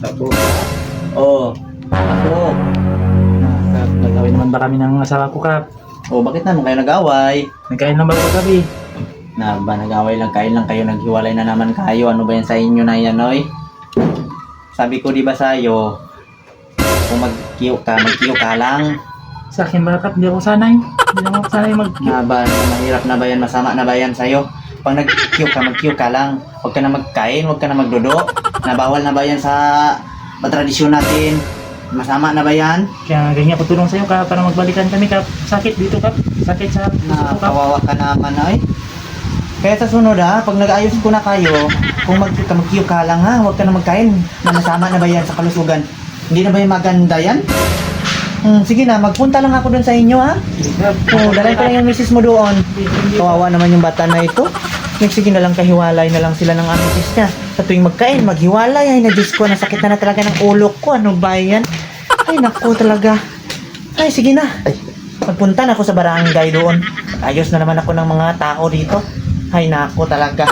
Apo. Oh, ako. Nagawin naman ba kami ng asawa ko, Kap? Oh, bakit naman kayo nag-away? Nagkain lang ba ko gabi? Na ba nag-away lang kayo naghiwalay na naman kayo. Ano ba yan sa inyo na yan, oy? Sabi ko di ba sa'yo, kung magkiyo ka lang. Sa akin ba, Kap? Hindi ako sanay. Hindi ako sanay Na ba, mahirap na ba yan, masama na ba yan sa'yo? Pag magkiyo ka lang. Huwag ka na magkain, huwag ka na magdudo. Nabawal na ba yan sa tradisyon natin? Masama na ba yan? Kaya ganyan ko tulong sa'yo, Kap, para magbalikan kami, Kap. Sakit dito, Kap. Sakit sa puso ko, Kap. Kawawa ka naman, ay. Kaya sa sunod pag nag-ayos ko na kayo, kung magkiyo ka lang huwag ka na magkain. Na masama na ba yan sa kalusugan? Hindi na ba yung maganda yan? Sige na, magpunta lang ako doon sa inyo, ha? Dalay ko lang yung misis mo doon. Kawawa naman yung bata na ito. Sige na lang, kahiwalay na lang sila ng misis niya. Sa tuwing magkain, maghiwalay. Ay, na-Diyos ko, nasakit na talaga ng ulo ko. Ano ba yan? Ay, naku talaga. Ay, sige na. Magpunta na ako sa barangay doon. Ayos na naman ako ng mga tao dito. Ay, naku talaga.